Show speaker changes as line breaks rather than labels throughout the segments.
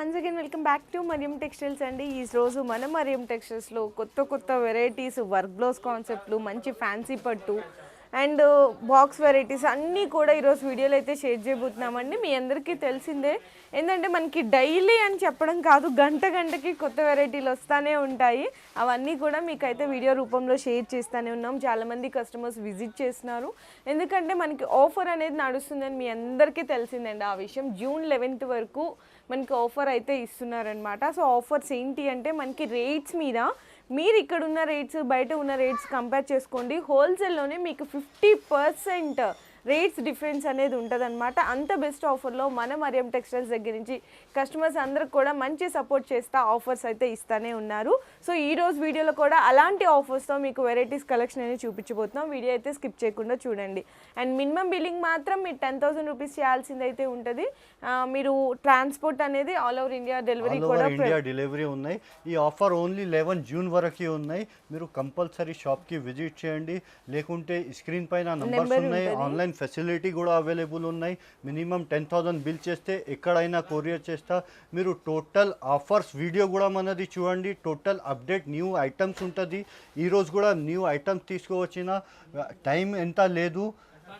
Once again welcome back to Mariyam textiles అండి. ఈ రోజు మన మరియం టెక్స్టైల్స్లో కొత్త వెరైటీస్, వర్క్ బ్లౌజ్ కాన్సెప్ట్లు, మంచి ఫ్యాన్సీ పట్టు అండ్ బాక్స్ వెరైటీస్ అన్నీ కూడా ఈరోజు వీడియోలో అయితే షేర్ చేయబోతున్నామండి. మీ అందరికీ తెలిసిందే, ఏంటంటే మనకి డైలీ అని చెప్పడం కాదు, గంటకి కొత్త వెరైటీలు వస్తూనే ఉంటాయి. అవన్నీ కూడా మీకైతే వీడియో రూపంలో షేర్ చేస్తూనే ఉన్నాం. చాలామంది కస్టమర్స్ విజిట్ చేస్తున్నారు, ఎందుకంటే మనకి ఆఫర్ అనేది నడుస్తుందని మీ అందరికీ తెలిసిందండి. ఆ విషయం జూన్ 11th వరకు మనకి ఆఫర్ అయితే ఇస్తున్నారనమాట. సో ఆఫర్స్ ఏంటి అంటే, మనకి రేట్స్ మీద మీరు ఇక్కడ ఉన్న రేట్స్ బయట ఉన్న రేట్స్ కంపేర్ చేసుకోండి. హోల్సేల్లోనే మీకు 50% రేట్స్ డిఫరెన్స్ అనేది ఉంటుందన్నమాట. అంత బెస్ట్ ఆఫర్లో మన మరియం టెక్స్టైల్స్ దగ్గర నుంచి కస్టమర్స్ అందరికి కూడా మంచి సపోర్ట్ చేస్తూ ఆఫర్స్ అయితే ఇస్తూనే ఉన్నారు. సో ఈరోజు వీడియోలో కూడా అలాంటి ఆఫర్స్తో మీకు వెరైటీస్ కలెక్షన్ అనేది చూపించబోతున్నాం. వీడియో అయితే స్కిప్ చేయకుండా చూడండి. అండ్ మినిమం బిల్లింగ్ మాత్రం మీరు 10,000 రూపీస్ చేయాల్సింది అయితే ఉంటుంది. మీరు ట్రాన్స్పోర్ట్ అనేది ఆల్ ఓవర్ ఇండియా డెలివరీ కూడా
డెలివరీ ఉన్నాయి. ఈ ఆఫర్ ఓన్లీ 11 జూన్ వరకు ఉన్నాయి. మీరు కంపల్సరీ షాప్కి విజిట్ చేయండి, లేకుంటే స్క్రీన్ పైన నంబర్స్ ఉన్నాయి. ఆన్లైన్ ఫెసిలిటీ కూడా అవైలబుల్ ఉన్నాయి. మినిమం 10,000 బిల్ చేస్తే ఎక్కడైనా కొరియర్ చేస్తా. మీరు టోటల్ ఆఫర్స్ వీడియో కూడా మనది చూడండి. టోటల్ అప్డేట్ న్యూ ఐటమ్స్ ఉంటుంది. ఈరోజు కూడా న్యూ ఐటమ్స్ తీసుకువచ్చిన, టైం ఎంత లేదు,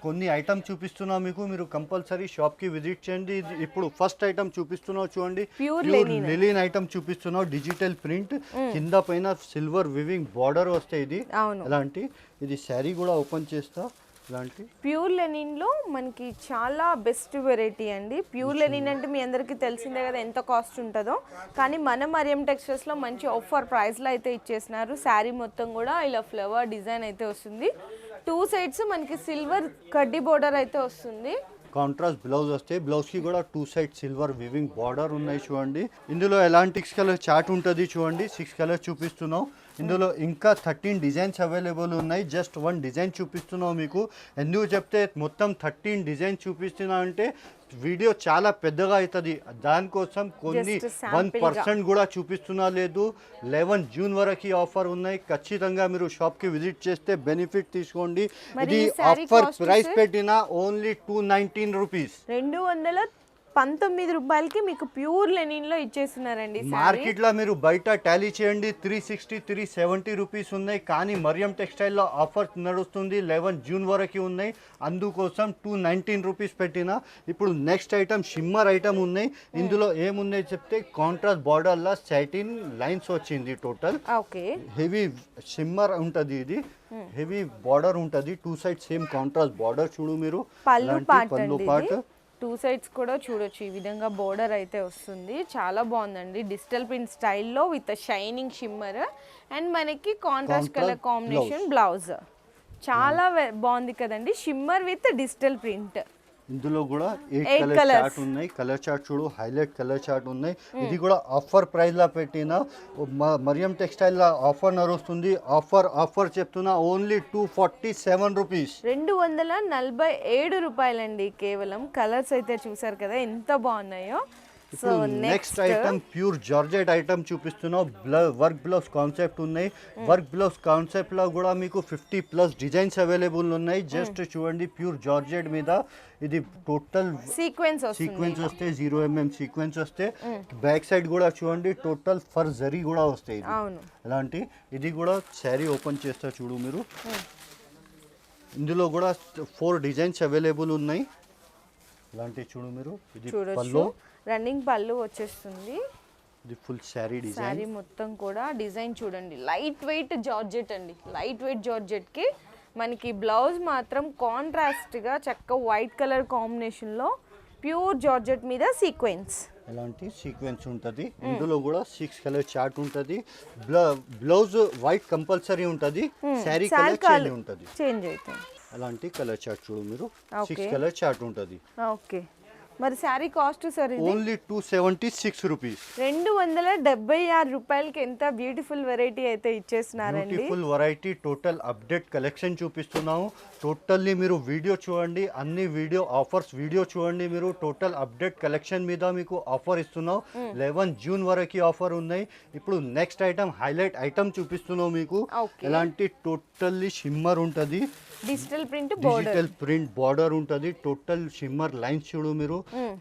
కొన్ని ఐటమ్ చూపిస్తున్నా మీకు. మీరు కంపల్సరీ షాప్కి విజిట్ చేయండి. ఇప్పుడు ఫస్ట్ ఐటమ్ చూపిస్తున్నావు చూడండి, ప్యూర్ లినిన్ ఐటమ్ చూపిస్తున్నావు. డిజిటల్ ప్రింట్, కింద పైన సిల్వర్ వివింగ్ బార్డర్ వస్తాయి. ఇది అలాంటి, ఇది శారీ కూడా ఓపెన్ చేస్తా.
ప్యూర్ లెనిన్లో మనకి చాలా బెస్ట్ వెరైటీ అండి. ప్యూర్ లెనిన్ అంటే మీ అందరికీ తెలిసిందే కదా ఎంత కాస్ట్ ఉంటుందో, కానీ మన మరియం టెక్స్టైల్స్లో మంచి ఆఫర్ ప్రైస్లో అయితే ఇచ్చేసినారు. శారీ మొత్తం కూడా ఇలా ఫ్లవర్ డిజైన్ అయితే వస్తుంది. 2 సైడ్స్ మనకి సిల్వర్ కడ్డీ బోర్డర్ అయితే వస్తుంది.
కాంట్రాస్ట్ బ్లౌజ్ వస్తే, బ్లౌజ్కి కూడా 2 సైడ్ సిల్వర్ వివింగ్ బార్డర్ ఉన్నాయి చూడండి. ఇందులో ఎలాంటి 6 కలర్ చార్ట్ ఉంటుంది చూడండి. 6 కలర్ చూపిస్తున్నాం. ఇందులో ఇంకా 13 డిజైన్స్ అవైలబుల్ ఉన్నాయి. జస్ట్ 1 డిజైన్ చూపిస్తున్నావు మీకు. ఎందుకు చెప్తే మొత్తం 13 డిజైన్ చూపిస్తున్నా అంటే వీడియో చాలా పెద్దగా అవుతుంది. దానికోసం కొన్ని 1% కూడా చూపిస్తున్నా లేదు. 11 జూన్ వరకు ఆఫర్ ఉన్నాయి. ఖచ్చితంగా మీరు షాప్కి విజిట్ చేస్తే బెనిఫిట్ తీసుకోండి. ఇది ఆఫర్ ప్రైస్ పెట్టిన ఓన్లీ 219 రూపీస్,
219 రూపాయలకి మీకు ప్యూర్ లెనిన్లో ఇచ్చేస్తున్నారండి.
మార్కెట్లో మీరు బయట టాలీ చేయండి 360 370 రూపీస్ ఉన్నాయి, కానీ మరియం టెక్స్టైల్లో ఆఫర్ నడుస్తుంది. 11 జూన్ వరకు ఉన్నాయి. అందుకోసం 219 రూపీస్ పెట్టిన. ఇప్పుడు నెక్స్ట్ ఐటమ్ షిమ్మర్ ఐటమ్ ఉన్నాయి. ఇందులో ఏమున్నాయి చెప్తే, కాంట్రాస్ట్ బార్డర్లో సాటిన్ లైన్స్ వచ్చింది. టోటల్ హెవీ షిమ్మర్ ఉంటుంది. ఇది హెవీ బార్డర్ ఉంటుంది. 2 సైడ్ సేమ్ కాంట్రాస్ట్ బార్డర్ చూడు మీరు.
పళ్ళు పార్ట్ 2 సైడ్స్ కూడా చూడొచ్చు. ఈ విధంగా బోర్డర్ అయితే వస్తుంది. చాలా బాగుందండి. డిజిటల్ ప్రింట్ స్టైల్లో విత్ షైనింగ్ షిమ్మర్ అండ్ మనకి కాంట్రాస్ట్ కలర్ కాంబినేషన్ బ్లౌజ్. చాలా బాగుంది కదండి, షిమ్మర్ విత్ డిజిటల్ ప్రింట్.
ఇందులో కూడా 8 కలర్ చార్ట్ ఉన్నాయి. కలర్ చార్ట్ చూడు, హైలైట్ కలర్ చార్ట్ ఉన్నాయి. ఇది కూడా ఆఫర్ ప్రైస్ లా పెట్టిన. మరియం టెక్స్టైల్ లా ఆఫర్ నడుస్తుంది. ఆఫర్ చెప్తున్నా ఓన్లీ 247 రూపీస్,
247 రూపాయలండి కేవలం. కలర్స్ అయితే చూసారు కదా ఎంత బాగున్నాయో.
ఇప్పుడు next item pure georgette item చూపిస్తున్నావు. వర్క్ బ్లౌజ్ కాన్సెప్ట్ ఉన్నాయి. వర్క్ బ్లౌజ్ కాన్సెప్ట్ లో కూడా మీకు 50+ డిజైన్స్ అవైలబుల్ ఉన్నాయి. జస్ట్ చూడండి, ప్యూర్ జార్జెట్ మీద ఇది టోటల్ సీక్వెన్స్ వస్తే 0 mm సీక్వెన్స్ వస్తే, బ్యాక్ సైడ్ కూడా చూడండి టోటల్ ఫర్ జరీ కూడా వస్తాయి. అలాంటి ఇది కూడా శారీ ఓపెన్ చేస్తా చూడు మీరు. ఇందులో కూడా 4 డిజైన్స్ అవైలబుల్ ఉన్నాయి. ఇలాంటి చూడు మీరు. ఇది పళ్ళు,
రన్నింగ్ పళ్ళు వచ్చేస్తుంది.
ఇది ఫుల్ శారీ డిజైన్.
శారీ మొత్తం కూడా డిజైన్ చూడండి. లైట్ వెయిట్ జార్జెట్ అండి. లైట్ వెయిట్ జార్జెట్కి మనకి బ్లౌజ్ మాత్రం కాంట్రాస్ట్గా చక్క వైట్ కలర్ కాంబినేషన్లో ప్యూర్ జార్జెట్ మీద సీక్వెన్స్.
ఎలాంటి సీక్వెన్స్ ఉంటుంది. ఇందులో కూడా 6 కలర్ చార్ట్ ఉంటుంది. బ్లౌజ్ వైట్ కంపల్సరీ ఉంటుంది. శారీ కలర్ చేంజ్ అవుతుంది. అలాంటి కలర్ చార్ట్ చూడు మీరు. 6 కలర్ చార్ట్ ఉంటుంది.
ఓకే, మరి sari cost sir
only 276 rupees,
276 రూపాయలకి ఎంత బ్యూటిఫుల్ వెరైటీ అయితే ఇచ్చేస్తున్నారండి.
Beautiful variety. Total update collection చూపిస్తున్నాము. టోటల్లీ మీరు వీడియో చూడండి, అన్ని వీడియో ఆఫర్స్ వీడియో చూడండి మీరు. టోటల్ అప్డేట్ కలెక్షన్ మీద మీకు ఆఫర్ ఇస్తున్నాం. 11 జూన్ వరకు ఆఫర్ ఉన్నాయి. ఇప్పుడు నెక్స్ట్ ఐటమ్ హైలైట్ ఐటమ్ చూపిస్తున్నావు మీకు. ఎలాంటి టోటల్లీ షిమ్మర్ ఉంటుంది.
డిజిటల్ ప్రింట్
బార్డర్ ఉంటుంది. టోటల్ షిమ్మర్ లైన్స్ చూడు మీరు.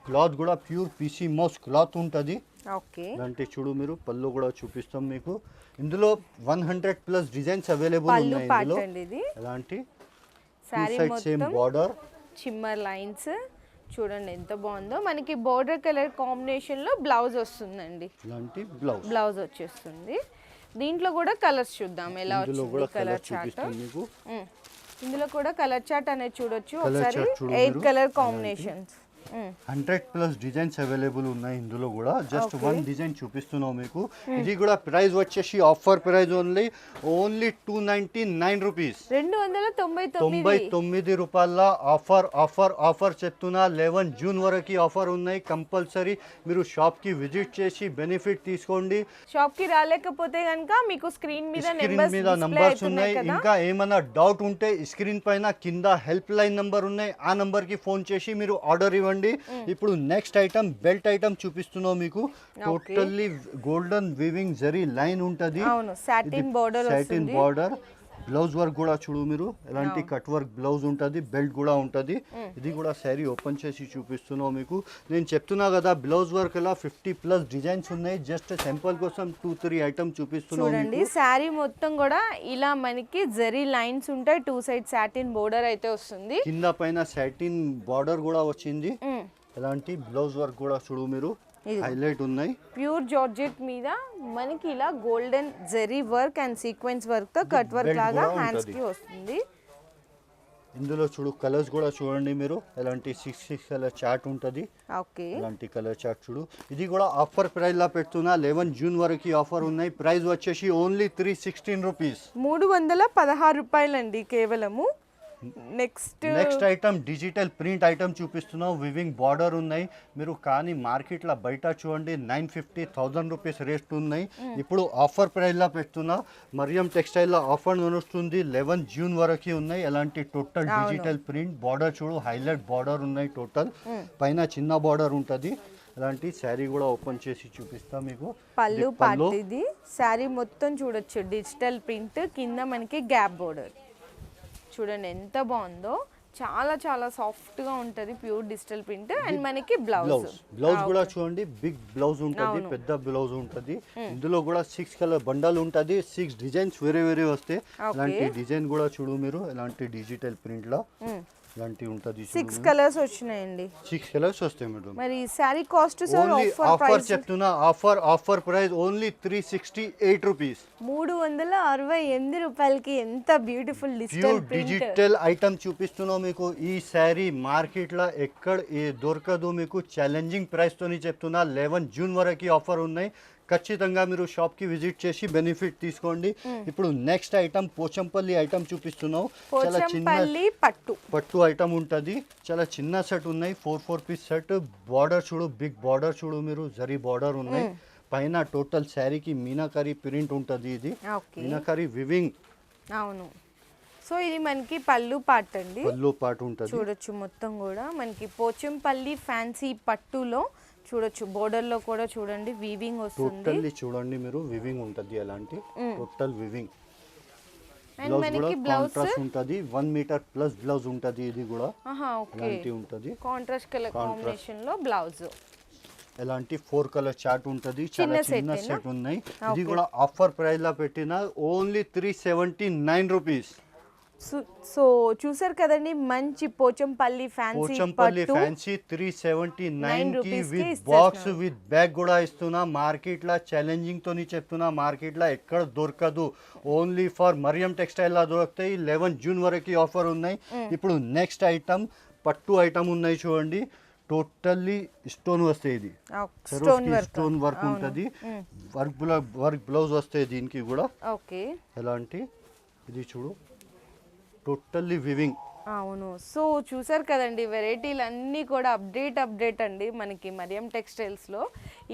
క్లాత్ కూడా ప్యూర్ పీసీ మౌస్ క్లాత్ ఉంటుంది.
ఓకే,
ఇలాంటి చూడు మీరు పళ్ళు కూడా చూపిస్తాం మీకు. ఇందులో 100+ డిజైన్స్ అవైలబుల్
పళ్ళు
ఉన్నాయి
పార్ట్
ఇందులో.
అండి ఇది.
ఇలాంటి
శారీ
సేమ్
మొత్తం
బార్డర్,
చిమ్మర్ లైన్స్ చూడండి ఎంత బాగుందో. మనకి బోర్డర్ కలర్ కాంబినేషన్ లో బ్లౌజ్ వస్తుందండి.
ఇలాంటి బ్లౌజ్.
బ్లౌజ్ వచ్చేస్తుంది. దీంట్లో కూడా కలర్స్ చూద్దాం ఎలా
ఇందులో
వచ్చింది
కూడా
కలర్
కలర్
చార్ట్.
చూపిస్తాం మీకు.
ఇందులో కూడా కలర్ చార్ట్ అనేది చూడొచ్చు
Colour
ఒకసారి.
chart చూడు
8
మీరు.
Colour combinations.
100+ డిజైన్స్ అవైలబుల్ ఉన్నాయి ఇందులో కూడా. Just
Okay.
1 డిజైన్ చూపిస్తున్నాం మీకు. ఇది కూడా ప్రైస్ వచ్చేసి ఆఫర్ ప్రైస్ ఓన్లీ 299 రూపీస్.
299
రూపాయల ఆఫర్ ఆఫర్ ఆఫర్ చెప్తున్నా. 11 జూన్ వరకు ఆఫర్ ఉన్నాయి. కంపల్సరీ మీరు షాప్కి విజిట్ చేసి బెనిఫిట్ తీసుకోండి.
షాప్ కి రాలేకపోతే గనుక మీకు స్క్రీన్ మీద
నంబర్స్ ఉన్నాయి. ఇంకా ఏమైనా డౌట్ ఉంటే స్క్రీన్ పైన కింద హెల్ప్ లైన్ నంబర్ ఉన్నాయి. ఆ నంబర్ కి ఫోన్ చేసి మీరు ఆర్డర్ ఇవ్వండి. ఇప్పుడు నెక్స్ట్ ఐటమ్ బెల్ట్ ఐటమ్ చూపిస్తున్నాం మీకు. Totally golden weaving zari line ఉంటది.
అవును, సాటిన్ బోర్డర్
సాటిన్
వస్తుంది.
బార్డర్, బ్లౌజ్ వర్క్ కూడా చూడు మీరు. ఎలాంటి కట్ వర్క్ బ్లౌజ్ ఉంటుంది, బెల్ట్ కూడా ఉంటుంది. ఇది కూడా శారీ ఓపెన్ చేసి చూపిస్తున్నాం మీకు. నేను చెప్తున్నా కదా బ్లౌజ్ వర్క్ ఇలా 50+ డిజైన్స్ ఉన్నాయి. జస్ట్ సింపుల్ కోసం 2-3 ఐటమ్ చూపిస్తున్నాం
చూడండి.
మీకు.
శారీ మొత్తం కూడా ఇలా మనకి జరీ లైన్స్ ఉంటాయి. 2 సైడ్ సాటిన్ బోర్డర్ అయితే వస్తుంది.
కింద పైన సాటిన్ బార్డర్ కూడా వచ్చింది. ఎలాంటి బ్లౌజ్ వర్క్ కూడా చూడు మీరు, హైలైట్ ఉన్నాయి.
ప్యూర్ జార్జెట్ మీద మనకి ఇలా golden zari work and sequence work తో కట్ వర్క్
belt
లాగా
కూడా
హ్యాండ్స్
ఉంటది.
కి వస్తుంది.
ఇందులో చూడు కలర్స్ కూడా చూడండి మీరు. ఎలాంటి 6 కలర్ చార్ట్ ఉంటుంది.
ఓకే,
ఇలాంటి కలర్ చార్ట్ చూడు. ఇది కూడా ఆఫర్ ప్రైస్ లా పెడుతున్నా. 11 జూన్ వరకు ఆఫర్ ఉన్నాయి. ప్రైస్ వచ్చేసి ఓన్లీ 316 రూపీస్.
316 రూపాయలండి కేవలము.
Next item digital print item చూపిస్తున్నాం. వివింగ్ బార్డర్ ఉన్నాయి మీరు. కానీ మార్కెట్లో బయట చూడండి 950,000 రూపీస్ రేట్ ఉన్నాయి. ఇప్పుడు ఆఫర్ ప్రైస్లా పెడుతున్నా. మరియం టెక్స్టైల్లో ఆఫర్ నడుస్తుంది. 11 జూన్ వరకు ఉన్నాయి. ఎలాంటి టోటల్ డిజిటల్ ప్రింట్ బార్డర్ చూడు, హైలైట్ బార్డర్ ఉన్నాయి. టోటల్ పైన చిన్న బార్డర్ ఉంటుంది. అలాంటి శారీ కూడా ఓపెన్ చేసి చూపిస్తా మీకు.
పళ్ళు పార్ట్ ఇది. శారీ మొత్తం చూడొచ్చు డిజిటల్ ప్రింట్, కింద మనకి గ్యాప్ బోర్డర్ చూడండి ఎంత బాగుందో. చాలా చాలా సాఫ్ట్ గా ఉంటది, ప్యూర్ డిజిటల్ ప్రింట్. అండ్ మనకి
బ్లౌజ్ కూడా చూడండి, బిగ్ బ్లౌజ్ ఉంటది, పెద్ద బ్లౌజ్ ఉంటది. ఇందులో కూడా 6 కలర్ బండల్ ఉంటది. 6 డిజైన్స్ వేరే వేరే వస్తాయి. అలాంటి డిజైన్ కూడా చూడు మీరు. ఎలాంటి డిజిటల్ ప్రింట్ లా ఇలాంటి ఉంటది.
6 కలర్స్ వచ్చినాయండి.
6 కలర్స్ వస్తాయి మేడం.
మరి sari cost sir
only offer చెప్తున్నా. Offer price only 368 rupees.
368 రూపాయలకి ఎంత బ్యూటిఫుల్
ప్యూర్ డిజిటల్ ఐటమ్ చూపిస్తున్నాం మీకు. ఈ శారీ మార్కెట్ లో ఎక్కడ దొరకదు మీకు. ఛాలెంజింగ్ ప్రైస్ తోని చెప్తున్నా. 11 జూన్ వరకు ఆఫర్ ఉన్నాయి. ఖచ్చితంగా మీరు షాప్ కి విజిట్ చేసి బెనిఫిట్ తీసుకోండి. ఇప్పుడు నెక్స్ట్ ఐటమ్ పోచంపల్లి ఐటమ్ చూపిస్తున్నాం. చాలా చిన్న పట్టు ఐటమ్ ఉంటుంది. చాలా చిన్న సెట్ ఉన్నాయి. 4 పీస్ సెట్. బార్డర్ చూడు, బిగ్ బార్డర్ చూడు మీరు. జరీ బార్డర్ ఉన్నాయి. పైన టోటల్ శారీకి మీనాకరీ ప్రింట్ ఉంటుంది. ఇది మీనాకరీ వివింగ్.
అవును. సో ఇది మనకి పళ్ళు పార్ట్ అండి.
పళ్ళు పార్ట్ ఉంటుంది.
చూడొచ్చు మొత్తం కూడా మనకి పోచంపల్లి ఫ్యాన్సీ పట్టులో చూడొచ్చు. బోర్డర్ లో కూడా చూడండి వీవింగ్ వస్తుంది.
టోటల్లీ చూడండి మీరు, వివింగ్ ఉంటుంది. అలాంటి టోటల్ వివింగ్.
అండ్ మనకి బ్లౌజ్
ఉంటుంది. 1 మీటర్ ప్లస్ బ్లౌజ్ ఉంటుంది. ఇది కూడా అలాంటి ఉంటుంది.
కాంట్రాస్ట్ కలర్ కాంబినేషన్ లో బ్లౌజ్.
ఎలాంటి 4 కలర్ చార్ట్ ఉంటుంది. చాలా చిన్న సెట్ ఉన్నాయి. ఇది కూడా ఆఫర్ ప్రైస్ లా పెట్టిన ఓన్లీ 379 రూపీస్.
సో చూసారు కదండి, మంచి పోచంపల్లి ఫ్యాన్సీ
379 కి విత్ బాక్స్ విత్ బ్యాగ్ కూడా ఇస్తున్నా. మార్కెట్ లా ఛాలెంజింగ్ తోని చెప్తున్నా. మార్కెట్ లా ఎక్కడ దొరకదు. ఓన్లీ ఫర్ మరియం టెక్స్టైల్ లా దొరుకుతాయి. 11 జూన్ వరకు ఆఫర్ ఉన్నాయి. ఇప్పుడు నెక్స్ట్ ఐటమ్ పట్టు ఐటమ్ ఉన్నాయి చూడండి. టోటల్లీ స్టోన్ వస్తాయి. ఇది స్టోన్ వర్క్ ఉంటుంది. వర్క్ బ్లౌజ్ వస్తాయి దీనికి కూడా. ఎలాంటి ఇది చూడు, టోటల్లీ వివింగ్.
అవును. సో చూసారు కదండి, వెరైటీలు అన్నీ కూడా అప్డేట్ అండి మనకి మరియం టెక్స్టైల్స్లో.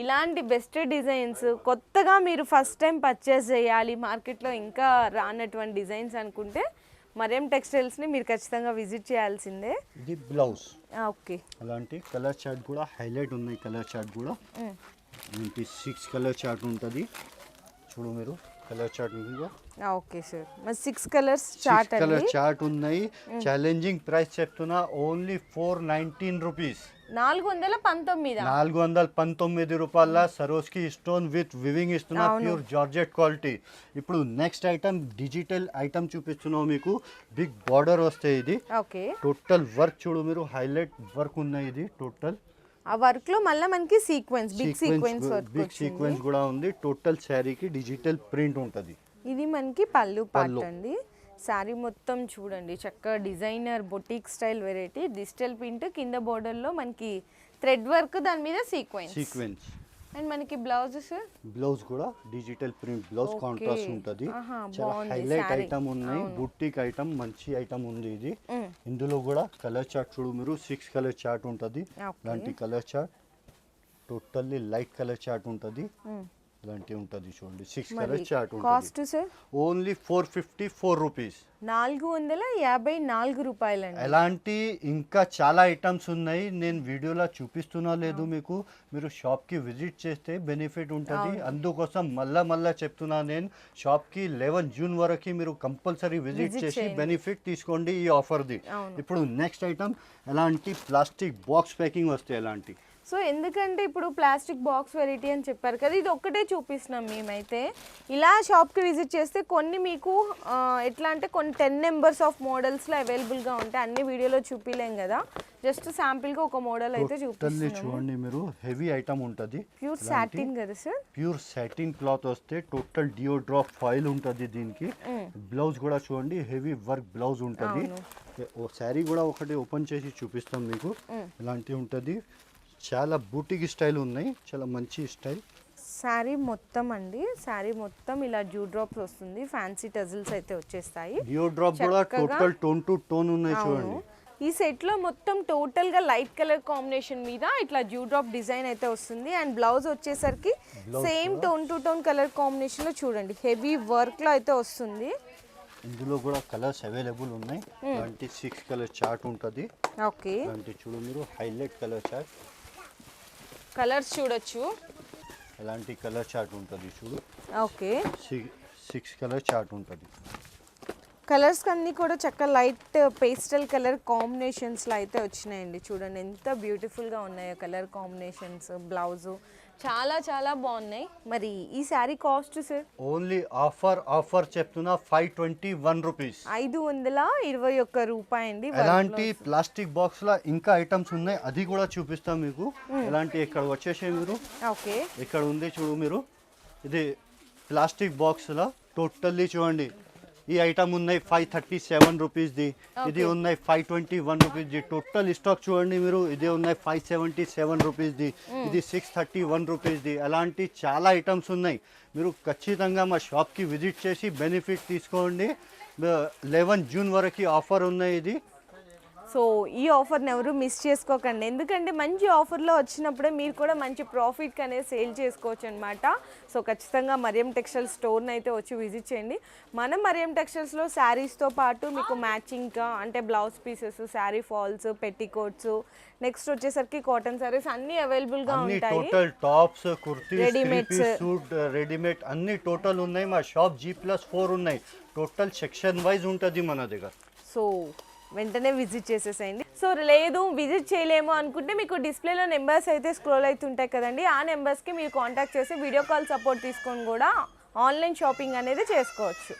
ఇలాంటి బెస్ట్ డిజైన్స్ కొత్తగా మీరు ఫస్ట్ టైం పర్చేస్ చేయాలి, మార్కెట్లో ఇంకా రానటువంటి డిజైన్స్ అనుకుంటే మరియం టెక్స్టైల్స్ని మీరు ఖచ్చితంగా విజిట్ చేయాల్సిందే.
ఇది బ్లౌజ్.
ఓకే.
అలాంటి కలర్ చార్ట్ కూడా హైలైట్ ఉన్నాయి. కలర్ చార్ట్ కూడా 6 కలర్ చార్ట్ ఉంటుంది చూడు మీరు. కలర్ చార్ట్ ఉందిగా,
ఓకే సార్. మరి 6 కలర్స్ చార్ట్
కలర్
అండి.
చార్ట్ ఉన్నాయి. ఛాలెంజింగ్ ప్రైస్ చెప్తున్నా, ఓన్లీ 419 రూపీస్. 419 రూపాయల సరోస్కి స్టోన్ విత్ వివింగ్ ఇస్తున్నా, ప్యూర్ జార్జెట్ క్వాలిటీ. ఇప్పుడు నెక్స్ట్ ఐటమ్ డిజిటల్ ఐటమ్ చూపిస్తున్నావు మీకు. బిగ్ బార్డర్ వస్తాయి ఇది.
ఓకే.
టోటల్ వర్క్ చూడు మీరు, హైలైట్ వర్క్ ఉన్నాయి ఇది టోటల్.
ఆ వర్క్ లో మళ్ళీ మనకి sequence, big sequence work
big sequence కూడా ఉంది. టోటల్ శారీకి డిజిటల్ ప్రింట్ ఉంటుంది.
ఇది మనకి పళ్ళు పార్ట్ అండి. శారీ మొత్తం చూడండి చక్కగా designer boutique style variety. Digital print కింద బోర్డర్ లో మనకి థ్రెడ్ వర్క్, దాని మీద సీక్వెన్స్. అండ్ మనకి బ్లౌజ్
కూడా డిజిటల్ ప్రింట్ బ్లౌజ్, కాంట్రాస్ట్ ఉంటుంది. చాలా హైలైట్ ఐటమ్ ఉన్నాయి. బుట్టిక్ ఐటమ్, మంచి ఐటమ్ ఉంది ఇది. ఇందులో కూడా కలర్ చార్ట్ చూడు మీరు, 6 కలర్ చార్ట్ ఉంటుంది. ఇలాంటి colour chart totally light colour chart ఉంటుంది. ఇలాంటి ఉంటుంది చూడండి, 6 కలర్ చార్ట్ ఉంటుంది.
Cost sir
only 454 rupees.
454 రూపాయలండి.
ఎలాంటి ఇంకా చాలా ఐటమ్స్ ఉన్నాయి, నేను వీడియోలో చూపిస్తున్నా లేదు మీకు. మీరు షాప్కి విజిట్ చేస్తే బెనిఫిట్ ఉంటుంది. అందుకోసం మళ్ళా చెప్తున్నా నేను, షాప్కి 11 జూన్ వరకు మీరు కంపల్సరీ విజిట్ చేసి బెనిఫిట్ తీసుకోండి ఈ ఆఫర్ది. ఇప్పుడు నెక్స్ట్ ఐటమ్ ఎలాంటి ప్లాస్టిక్ బాక్స్ ప్యాకింగ్ వస్తాయి ఎలాంటి.
సో ఎందుకంటే ఇప్పుడు ప్లాస్టిక్ బాక్స్ వెరైటీ అని చెప్పారు కదా, ఇది ఒక్కటే చూపిస్తున్నాం మేమైతే. ఇలా షాప్కి విజిట్ చేస్తే కొన్ని మీకు ఎట్లా అంటే కొన్ని 10 నెంబర్స్ ఆఫ్ మోడల్స్లో అవైలబుల్గా ఉంటాయి. అన్ని వీడియోలో చూపిలేం కదా, జస్ట్ శాంపిల్గా ఒక మోడల్ అయితే చూపిస్తున్నాము.
చూడండి మీరు, హెవీ ఐటమ్ ఉంటుంది.
ప్యూర్ సాటిన్ కదా సార్,
ప్యూర్ సాటిన్ క్లాత్ వస్తే టోటల్ డియో డ్రాప్ ఫాయిల్ ఉంటుంది దీనికి. బ్లౌజ్ కూడా చూడండి, హెవీ వర్క్ బ్లౌజ్ ఉంటుంది. ఓ శారీ కూడా ఒకటి ఓపెన్ చేసి చూపిస్తాం మీకు. ఇలాంటివి ఉంటుంది. చాలా బూటిక్ స్టైల్ ఉన్నాయి, చాలా మంచి స్టైల్.
శారీ మొత్తం అండి, శారీ మొత్తం ఇలా డ్యూ డ్రాప్స్ వస్తుంది. ఫ్యాన్సీ టజిల్స్ అయితే వచ్చేస్తాయి.
డ్యూ డ్రాప్ కూడా టోటల్ టోన్ టు టోన్ ఉన్నాయి చూడండి.
ఈ సెట్ లో మొత్తం టోటల్ గా లైట్ కలర్ కాంబినేషన్ మీద ఇట్లా డ్యూ డ్రాప్ డిజైన్ అయితే వస్తుంది. అండ్ బ్లౌజ్ వచ్చేసరికి same tone to tone colour combination లో చూడండి, హెవీ వర్క్ లో అయితే వస్తుంది.
ఇందులో కూడా కలర్స్ అవైలబుల్ ఉన్నాయి. 6 కలర్ చార్ట్ ఉంటుంది.
ఓకే,
చూడు మీరు, హైలైట్ కలర్ చార్ట్.
కలర్స్ చూడొచ్చు,
ఎలాంటి కలర్ చార్ట్ ఉంటుంది చూడు.
ఓకే,
6 కలర్ చార్ట్ ఉంటుంది.
కలర్స్ అన్నీ కూడా చక్కగా లైట్ పేస్టల్ కలర్ కాంబినేషన్స్లో అయితే వచ్చినాయండి. చూడండి ఎంత బ్యూటిఫుల్గా ఉన్నాయో కలర్ కాంబినేషన్స్. బ్లౌజు చాలా బాగున్నాయి. మరి ఈ sari cost sir?
Only offer చెప్తున్నా 521 రూపీస్.
521 రూపాయి అండి.
ఎలాంటి ప్లాస్టిక్ బాక్స్ లా ఇంకా ఐటమ్స్ ఉన్నాయి, అది కూడా చూపిస్తాం మీకు. ఎలాంటి ఇక్కడ వచ్చేసి మీరు,
ఓకే,
ఇక్కడ ఉంది చూడు మీరు, ఇది ప్లాస్టిక్ బాక్స్ లా టోటల్లీ చూడండి. ఈ ఐటమ్ ఉన్నాయి 537 రూపీస్ది, ఇది ఉన్నాయి 521 రూపీస్ది. టోటల్ స్టాక్ చూడండి మీరు, ఇది ఉన్నాయి 577 రూపీస్ది, ఇది 631 రూపీస్ది. అలాంటి చాలా ఐటమ్స్ ఉన్నాయి. మీరు ఖచ్చితంగా మా షాప్కి విజిట్ చేసి బెనిఫిట్ తీసుకోండి. 11 జూన్ వరకు ఆఫర్ ఉన్నాయి ఇది.
సో ఈ ఆఫర్ని ఎవరు మిస్ చేసుకోకండి, ఎందుకంటే మంచి ఆఫర్లో వచ్చినప్పుడే మీరు కూడా మంచి ప్రాఫిట్ అనేది సేల్ చేసుకోవచ్చు అనమాట. సో ఖచ్చితంగా మరియం టెక్స్టైల్ స్టోర్ని అయితే వచ్చి విజిట్ చేయండి. మనం మరియం టెక్స్టైల్స్లో శారీస్తో పాటు మీకు మ్యాచింగ్గా అంటే blouse pieces, sari falls, petticoats, next వచ్చేసరికి కాటన్ సారీస్ అన్ని అవైలబుల్గా ఉంటాయి.
Total tops, kurtis, readymade suit, readymade అన్ని టోటల్ ఉన్నాయి. మా షాప్ G+4 ఉన్నాయి. టోటల్ సెక్షన్ వైజ్ ఉంటుంది మన దగ్గర.
సో వెంటనే విజిట్ చేసేసేయండి. సో లేదు విజిట్ చేయలేము అనుకుంటే మీకు డిస్ప్లేలో నెంబర్స్ అయితే స్క్రోల్ అవుతుంటాయి కదండి, ఆ నెంబర్స్కి మీరు కాంటాక్ట్ చేసి వీడియో కాల్ సపోర్ట్ తీసుకొని కూడా ఆన్లైన్ షాపింగ్ అనేది చేసుకోవచ్చు.